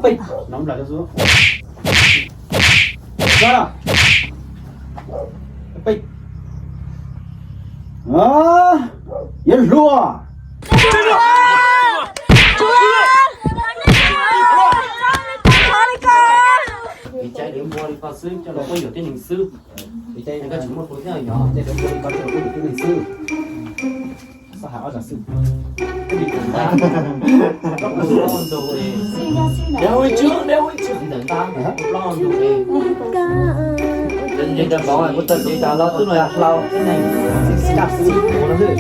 Pích, nóng lại cho xuống. Ra. Pích. Đó. Yên lùa. Cái trái để mua đi qua sư cho nó có nhiều tên hình sư. Cái chay Anh có chúng một khối thế nào nhỏ. chay đúng rồi, có nhiều cái lịch sư. Sao hảo giả sư. Cái gì cũng ta. Lo đồ đi. Đeo huy chương. Đừng ta. Lo đồ đi. Nên đừng nói một tuần đi ta lo tức là lo cái này đạp sư của nó rồi.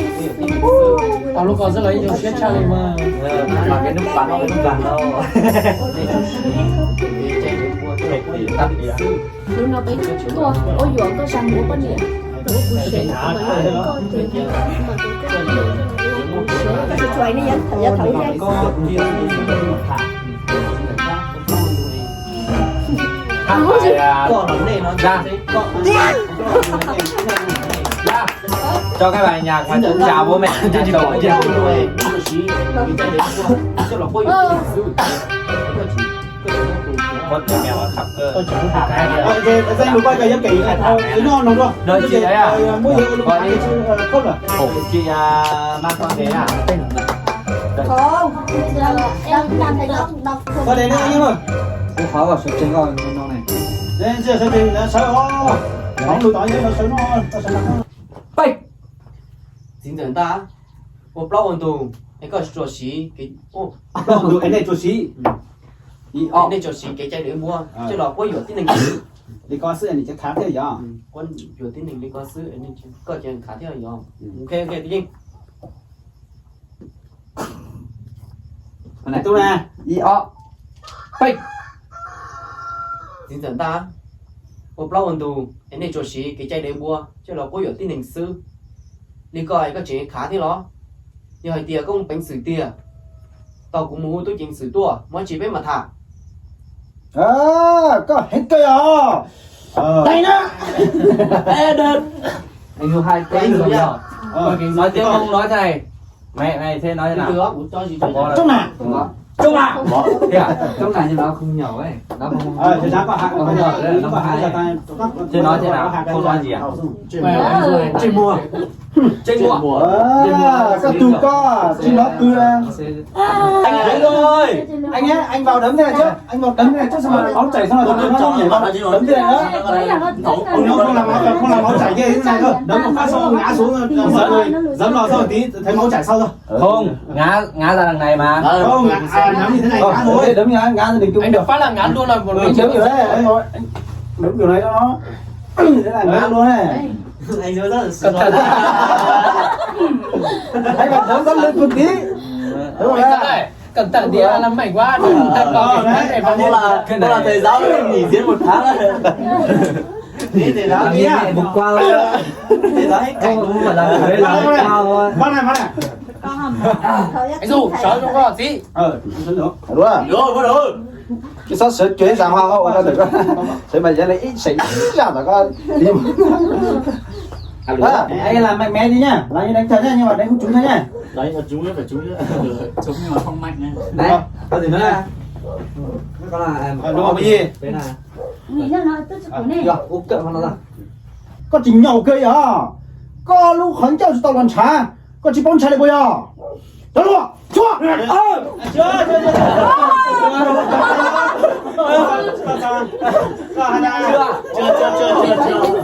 Tao lúc còn rất lấy nhiều chết cha này mà. Mà cái nước bắn nó cái nước bắn đâu. Lúc nào bây tôi ở dưỡng có sang bố con nhỉ? Bố bố sẽ mà con thì mà cái chuối này thật ra thấu ra. Còn vấn đề nó ra cho cái bài nhạc mà chúng chào bố mẹ cho chị tổ chứ con trẻ mèo khắp cơ Danh đúng quay cái giấc kỹ này thôi, cứ ngon đúng không? Đợi chị đấy à? Mỗi người lúc ăn không rồi. Ồ, chị mang con thế à? Không, em làm thầy đọc. Qua đến đây anh em ơi. Cô khó vào sợi trên con nó này. Nên chưa sẽ thì nó sợ ho. Bóng lùi tỏi nó sợ nó sợ nó. Bạch. Chính dẫn ta. Một bao ổn tù. Anh có chỗ xí cái ô. Không được cái này chuột xí. Cái này chỗ xí cái trái để mua. Chứ đó có nhiều tin hình. Đi coi sự này chắc thám thế giờ. Quân nhiều tin hình đi qua sư anh nên có chuyện khá theo nhỏ. Ok đi đi. Này tôi nè. Bạch. Chính dẫn ta. Một bao ổn tù. Anh này chỗ xí cái trái để mua. Chứ đó có nhiều tin hình sư. Đi coi có chuyện khá thế đó. Nhưng hồi tìa công bánh xử tìa. Tao cũng mua tôi chính xử tua. Mọi chỉ biết mà thả. Có hết cây à. Đây nó. Ê đợt. Anh yêu hai cái rồi nhá. Nói tiếng không nói thế này. Mẹ này thế nói thế nào? Được, cho gì cho Trong nào? Trong nào? Thế à? Trong này nhưng nó không nhỏ ấy. Nó không. Thì giá có hạt. Không nhỏ đấy, nó có hạt cho tay. Thế nói thế nào? Không nói gì à? Trên mua. Trên mua. Các tù co, chứ nó cười. Anh thấy rồi. Anh nhé, anh vào đấm thế này chứ. Anh vào đấm thế này chứ sao mà máu chảy xong rồi nó không nhảy vào đấm thế này nữa. Ông nó không làm máu chảy như thế này cơ. Đấm một phát xong ngã xuống dấm vào xong tí thấy máu chảy sau rồi. Không, ngã ra đằng này mà. Không, nắm như thế này ngã thôi. Đấm như ngã ra đỉnh chung. Anh được phát là ngắn luôn là một Mình chấm kiểu đấy, anh đấm kiểu này cho nó. Thế này ngã luôn này. anh nhớ rất là Cẩn thận. Anh phải đấm dấm lên một tí. Đúng rồi đấy. Cẩn thận thì làm mảnh quá. Cái này là thầy giáo nghỉ diễn 1 tháng rồi. Thế thì đó kia. Một qua rồi. Thầy giáo hết cảnh luôn mà là thầy giáo cao thôi. Bắt này. Con hầm. Anh Du, cháu cho con tí. Đúng rồi. Rồi, bắt đầu. Cái sao sẽ chuyển sang hoa hậu ra được không? Thế mà giờ này ít xảy ra là có tìm. Anh làm mạnh mẽ đi nhá. Làm như đánh thật nhá, nhưng mà đánh không trúng thôi nhá. Đấy là chúng nữa phải chúng nữa. Chúng nhưng mà không mạnh nha. Đấy. Có gì nữa nè? Có là Đúng không cái gì? Thế nào? Nghĩ là nó tức của này. Được, úp cận nó ra. Có chỉ nhau cây à? Có lúc hẳn cháu tao làm trà. Có chỉ bóng trà này bây giờ. Đó luôn. Chúa. Chưa.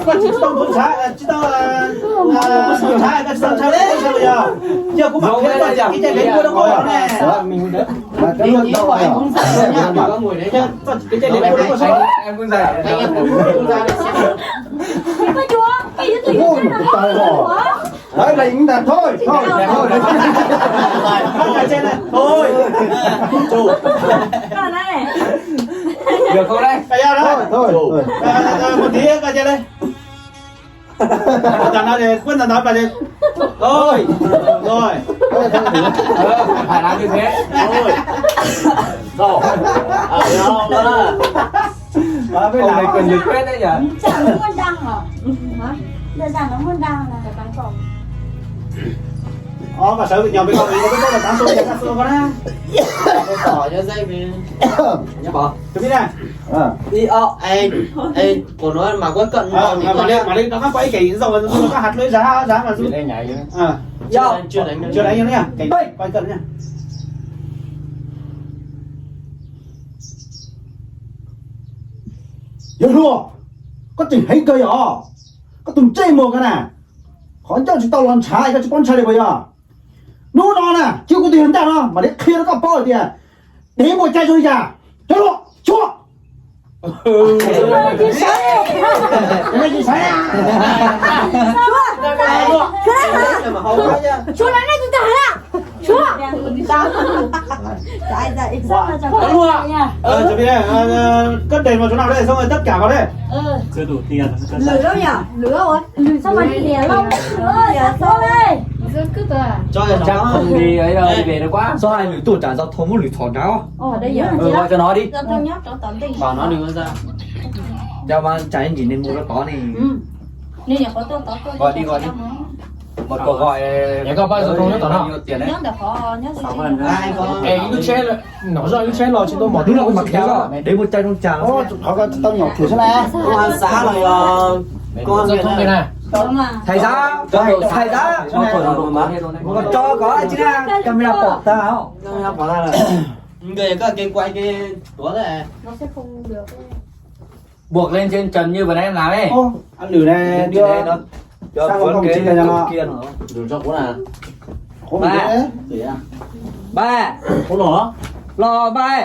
Con chỉ tao bóng trà, chỉ tao bóng trà, cái tao trà đấy sao bây giờ? Giờ cũng bảo thế rồi, cái chai đấy mua đâu có nè. Mình đấy. Mà cái lượng đâu rồi? Không phải nha, có ngồi đấy chứ. Cái chai đấy mua đâu có sao? Em cũng dạy. Anh em cũng ra đấy xem. Cái chúa, cái gì Ôi, trời ơi. Đấy là những đàn thôi. Thôi. Cái trên này. Thôi. Chủ. Còn này. Được không đây? Cái đó. Thôi. Một tí cái trên đây. Đàn nào thì quân đàn nói bà đi. Thôi. Rồi. Phải làm như thế. Rồi. Rồi. Đâu đó. Ông này cần được quét đấy nhỉ? Chẳng nó muốn đăng hả? Hả? Đơn giản nó muốn đăng là cái bán cổng. mà sợ bị nhầm bị con bị có là tán số con á. Bỏ cho dây về. Nhá bỏ. Tôi biết nè. Đi ê, của nó mà có cận Mà đi nó có quay kỳ rồi nó có hạt lưới giá mà Chị đây nhảy chứ. chưa đánh chưa đánh nha. Kỳ quay cận nha. Giờ luôn. Có tình hay cơ à? Có từng chơi một cái nè. Khỏi cho chúng tao làm trái cái con trai này bây giờ. Nó nè, chưa có tiền ra nó mà đến khi nó có bao tiền. Để một chai rồi ra. Cho luôn, chúa. Chị sao? Mày gì sai à? Chúa lấy này chúng ta hả? Chúa. Chuẩn bị đây, cất đèn vào chỗ nào đây, xong rồi tất cả vào đây. Chưa đủ tiền. Lửa đâu nhỉ? Lửa rồi. Lười sao mà đi đẻ lâu? Lửa sao đây? Dân cứ tờ à? cho cái Chắc nó không đi ấy đâu, đi về được quá. do hai người tụt trả giao thông một lưỡi thỏ nhau Ồ, đây giờ là chị Gọi cho nó đi. Giao thông nhóc trong tận tình. bảo nó đừng có ra. cho bạn trái anh chỉ nên mua nó có này Nên nhà có tôi có tôi. Gọi đi. Một cuộc gọi. Nhà có bao giờ không nhớ tỏ nào? Nhiều tiền đấy. Nhóc đã khó nhóc gì. Ai có. Ê, cái xe là nó do cái xe lò chúng tôi bỏ đứa nào cũng mặc theo đó đấy một chai trong trà Ô, họ có tao nhỏ thử xem nè. Công an xã rồi công an huyện này. này Đúng à. thầy giá thầy giá còn cho có chứ nha camera bỏ ta không Nó bỏ ra là người có cái quay cái túa này. Nó sẽ không được. Buộc lên trên trần như vừa nãy em làm ấy. Ô, ăn lử này đưa cho sang con phòng cái trên này nó kia nữa Đủ cho cũng là. khổ mình đấy. ba Khổ nó. lò ba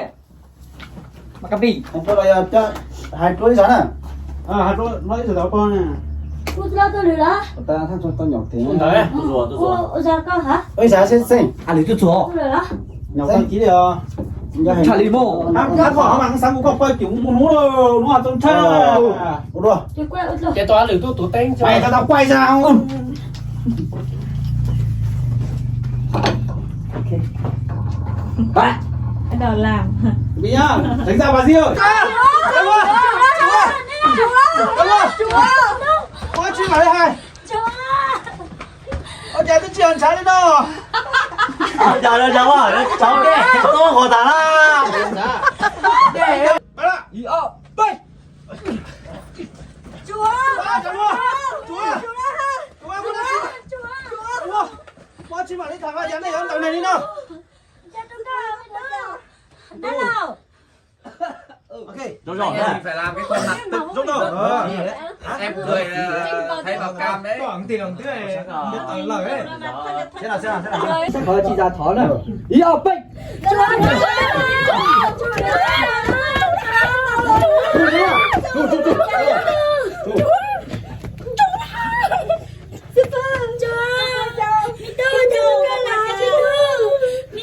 mà cái gì Cho bây giờ cho hai chuối rán à? Hai chuối nói từ đó con nè. Ủa, ra tôi lười đó. Ta thằng cho tao nhỏ thế. Ủa, ra con hả? Ôi giá xin xin. ăn lấy chút số Tôi lười đó. Nhỏ con chỉ được. trả lý bộ Nó bỏ bằng sáng cũng quay kiểu nó đâu, nó trong thân. Ủa đùa. Chị quay ướt rồi. cái toán lưỡi tôi tên cho Mày cho tao quay ra không? ba Bắt đầu làm. Đi nhá, đánh ra bà Diêu. Có chuyện ở đây hai. Ôi trời tôi chuyện trái lên đâu. giờ là cháu à cháu kìa tôi có tả la Đi ơ, bay. Chúa. Chúa. Chúa. Chúa. Có chuyện ở đây thằng ai dám đây không? Tao này đi nào. Ok. Đúng rồi. Phải làm cái khuôn mặt tự Đúng rồi. em cười thấy vào cam đấy. quảng tiền đồng tươi biết lời ấy Thế nào. sẽ có chị ra thó này ý ao bệnh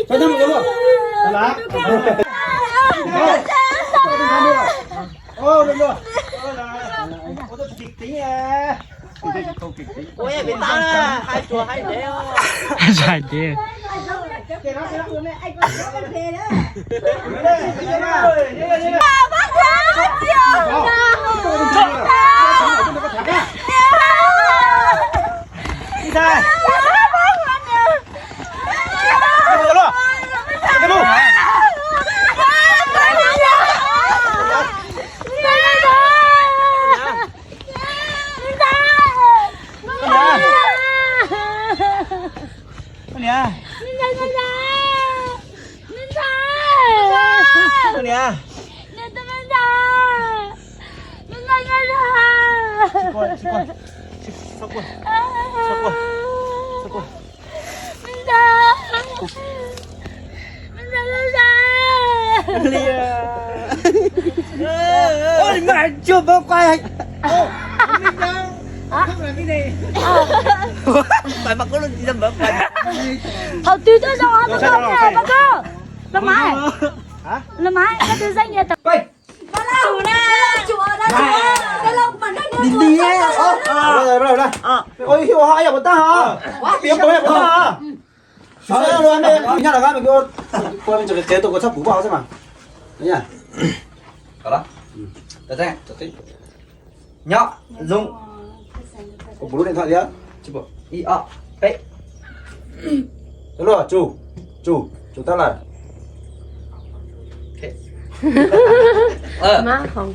Cho nhầm đúng không? Lá. Ô, được rồi. Ô, tôi kịch tính à. Ôi em bị tao nè, hai chùa hai đế. dài kia Ôi mẹ chưa bao quay. Mày mặc có luôn gì đâu mà. Hầu tư tôi rồi, tôi không nghe bà cơ. Làm mãi. Hả? Làm mãi, cái tư danh nhà tập. Quay. Chúa cái lông mà nó Đi đi. Đây. Ôi hiểu hai à ta hả? Tiếng tối à ta. Sao luôn đi. Nhá là mình kêu quay bên chỗ chế tôi có sắp bú bao xem mà. Đấy nhá. có đó được thế được thế nhọ dùng Có bú điện thoại gì á? chỉ bộ ý ọ bệ Đúng rồi, chủ ta là Má không.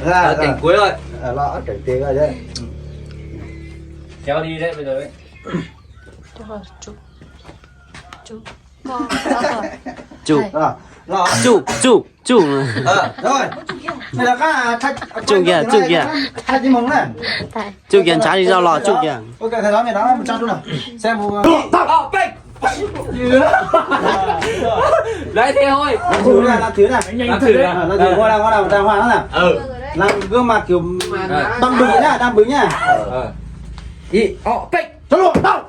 ra cảnh cuối rồi. lọ cảnh tiền rồi đấy. Kéo đi đấy bây giờ ấy. Chủ. Lọ. Chủ. Rồi. Này là cái Chủ kìa. Hai cái mông này. Chủ kìa trả đi ra lò chủ kìa. Ok, thầy nói mày nói 100 luôn nào. Xem một Đấy thế thôi. làm thử này. Làm thử đấy. Làm thử qua nào đàng hoàng nào. Làm gương mặt kiểu đang bự nhá. Ý, bách. Cho luôn, tao.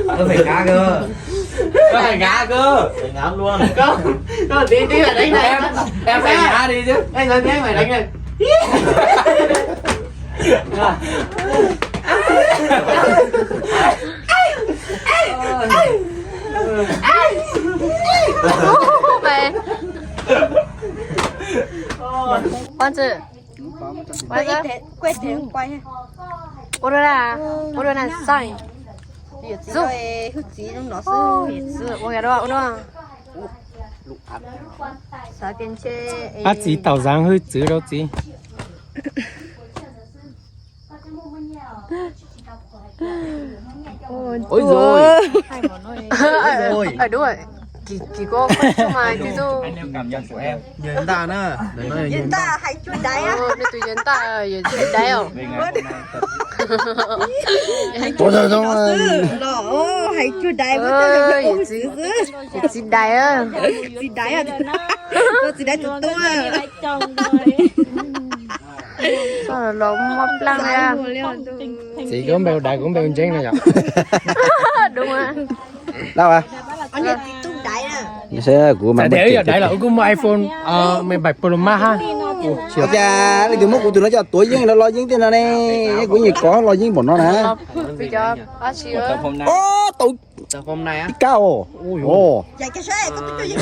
Nó phải ngã cơ. Phải ngã luôn. Có tí là đánh này. Em phải ngã đi chứ. Anh nói thế mày đánh này. Mày. Quan tử. Quan tử. Quay tiền quay ha. Ủa là sai. Giúp. Hút gì trong đó Giúp. Ủa cái đó. Sao tiền chơi. chỉ tàu giang hơi chữ đâu chỉ. Ôi rồi. Đúng rồi. Chỉ có mà tí dụ. Anh em cảm nhận của em. Nhìn ta nữa. Để nói Nhân ta hay chui đáy á. Nên tụi dân ta đấy không? Về ngày hôm nay. Ủa rồi xong Nó hay chui đáy với Ơi, chị đấy á. Gì đáy à? Nó gì đáy tụi tôi à? Sao là lộn mập lăng ra. Chỉ có bèo đại cũng bèo chén này nhở. Đúng rồi. đâu à? Anh nhận tí tung đáy à? Xe của Tại mày. để giờ đại là cũng mua iPhone 17 Pro Max ha. Cha, lấy từ mốc của tụi nó cho tuổi riêng nó lo riêng tên nó nè, của gì có lo riêng bọn nó nè. Bây giờ bác sĩ ơi. Hôm nay. Ô, tụi Từ hôm nay á. cao. Ồ. Dạ cái xe, có cái gì